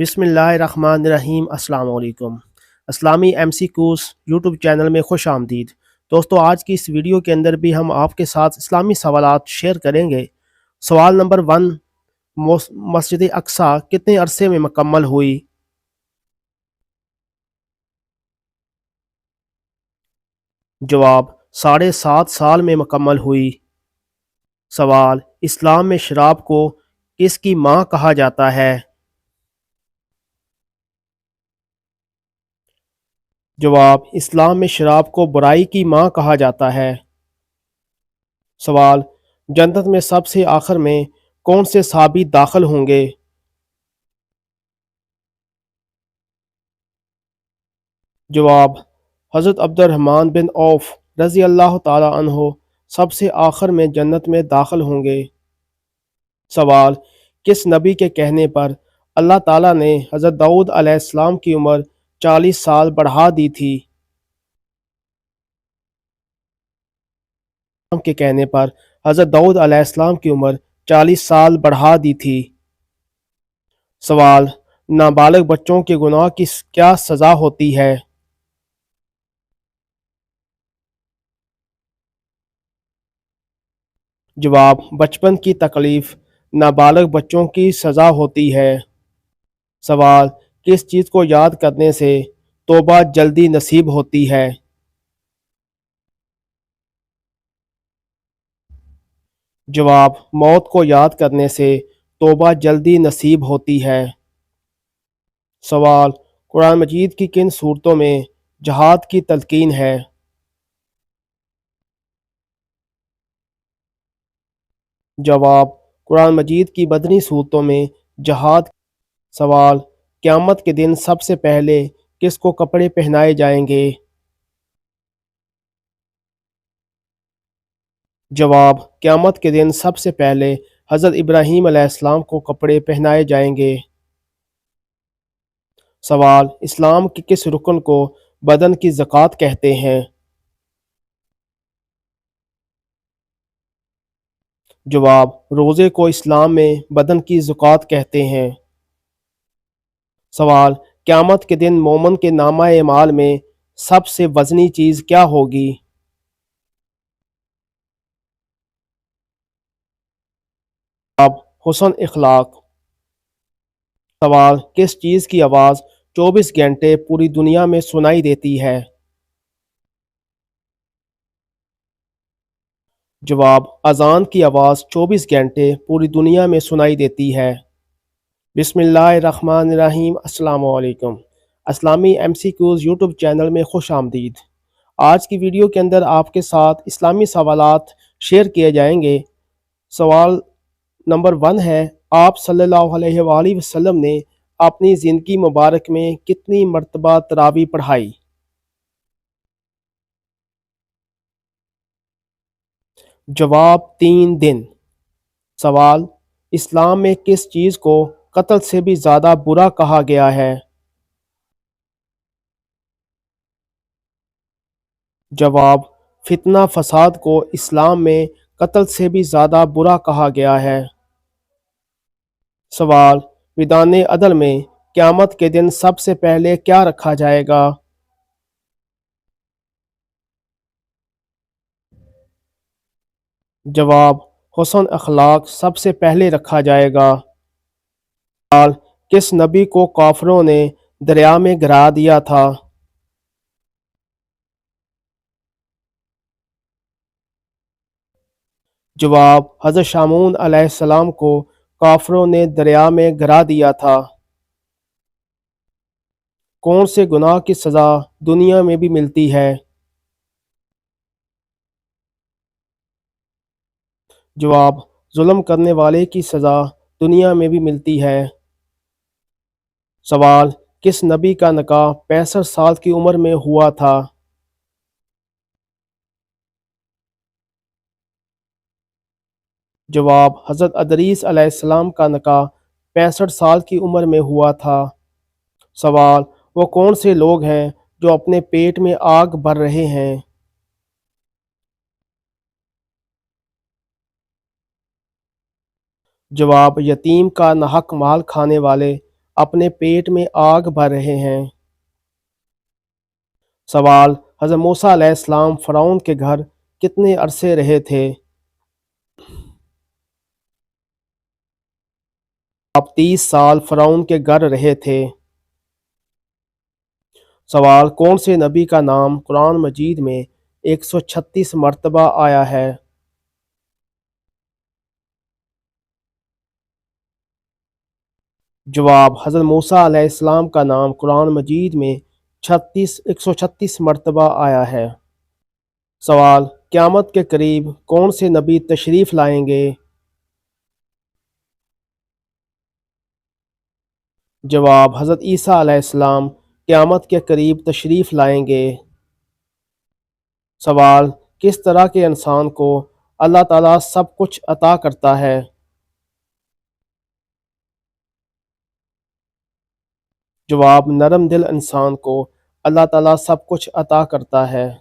بسم اللہ الرحمن الرحیم۔ السلام علیکم۔ اسلامی M C course YouTube channel میں خوش آمدید۔ دوستو، آج کی اس ویڈیو کے اندر بھی ہم آپ کے ساتھ اسلامی سوالات شیئر کریں گے۔ سوال نمبر 1، مسجد اقصی کتنے عرصے میں مکمل ہوئی؟ جواب: 7.5 سال میں مکمل ہوئی۔ سوال: اسلام میں شراب کو کس کی ماں کہا جاتا ہے؟ جواب: اسلام میں شراب کو برائی کی ماں کہا جاتا ہے۔ سوال: جنت میں سب سے آخر میں کون سے صحابی داخل ہوں گے؟ جواب: حضرت عبد الرحمن بن عوف رضی اللہ تعالی عنہ سب سے آخر میں جنت میں داخل ہوں گے۔ سوال: کس نبی کے کہنے پر اللہ تعالیٰ نے حضرت داؤد علیہ السلام کی عمر 40 سال بڑھا دی تھی؟ کے کہنے پر حضرت داؤد علیہ السلام کی عمر 40 سال بڑھا دی تھی۔ سوال: نابالغ بچوں کے گناہ کی کیا سزا ہوتی ہے؟ جواب: بچپن کی تکلیف نابالغ بچوں کی سزا ہوتی ہے۔ سوال: کس چیز کو یاد کرنے سے توبہ جلدی نصیب ہوتی ہے؟ جواب: موت کو یاد کرنے سے توبہ جلدی نصیب ہوتی ہے۔ سوال: قرآن مجید کی کن صورتوں میں جہاد کی تلقین ہے؟ جواب: قرآن مجید کی مدنی صورتوں میں جہاد۔ سوال: قیامت کے دن سب سے پہلے کس کو کپڑے پہنائے جائیں گے؟ جواب: قیامت کے دن سب سے پہلے حضرت ابراہیم علیہ السلام کو کپڑے پہنائے جائیں گے۔ سوال: اسلام کے کس رکن کو بدن کی زکوٰۃ کہتے ہیں؟ جواب: روزے کو اسلام میں بدن کی زکوٰۃ کہتے ہیں۔ سوال: قیامت کے دن مومن کے نامہ اعمال میں سب سے وزنی چیز کیا ہوگی؟ جواب: حسن اخلاق۔ سوال: کس چیز کی آواز 24 گھنٹے پوری دنیا میں سنائی دیتی ہے؟ جواب: اذان کی آواز 24 گھنٹے پوری دنیا میں سنائی دیتی ہے۔ بسم اللہ الرحمن الرحیم۔ السلام علیکم۔ اسلامی M C Qs YouTube channel میں خوش آمدید۔ آج کی ویڈیو کے اندر آپ کے ساتھ اسلامی سوالات شیئر کیے جائیں گے۔ سوال نمبر 1 ہے، آپ صلی اللہ علیہ وآلہ وسلم نے اپنی زندگی مبارک میں کتنی مرتبہ تراویح پڑھائی؟ جواب: 3 دن۔ سوال: اسلام میں کس چیز کو قتل سے بھی زیادہ برا کہا گیا ہے؟ جواب: فتنہ فساد کو اسلام میں قتل سے بھی زیادہ برا کہا گیا ہے۔ سوال: میدان عدل میں قیامت کے دن سب سے پہلے کیا رکھا جائے گا؟ جواب: حسن اخلاق سب سے پہلے رکھا جائے گا۔ سوال: کس نبی کو کافروں نے دریا میں گرا دیا تھا؟ جواب: حضرت شامون علیہ السلام کو کافروں نے دریا میں گرا دیا تھا۔ کون سے گناہ کی سزا دنیا میں بھی ملتی ہے؟ جواب: ظلم کرنے والے کی سزا دنیا میں بھی ملتی ہے۔ سوال: کس نبی کا نکاح 65 سال کی عمر میں ہوا تھا؟ جواب: حضرت ادریس علیہ السلام کا نکاح 65 سال کی عمر میں ہوا تھا۔ سوال: وہ کون سے لوگ ہیں جو اپنے پیٹ میں آگ بھر رہے ہیں؟ جواب: یتیم کا ناحق مال کھانے والے اپنے پیٹ میں آگ بھر رہے ہیں؟ سوال: حضرت موسیٰ علیہ السلام فرعون کے گھر کتنے عرصے رہے تھے؟ آپ 30 سال فرعون کے گھر رہے تھے۔ سوال: کون سے نبی کا نام قرآن مجید میں 136 مرتبہ آیا ہے؟ جواب: حضرت موسیٰ علیہ السلام کا نام قرآن مجید میں 136 مرتبہ آیا ہے۔ سوال: قیامت کے قریب کون سے نبی تشریف لائیں گے؟ جواب: حضرت عیسیٰ علیہ السلام قیامت کے قریب تشریف لائیں گے۔ سوال: کس طرح کے انسان کو اللہ تعالیٰ سب کچھ عطا کرتا ہے؟ جواب: نرم دل انسان کو اللہ تعالیٰ سب کچھ عطا کرتا ہے۔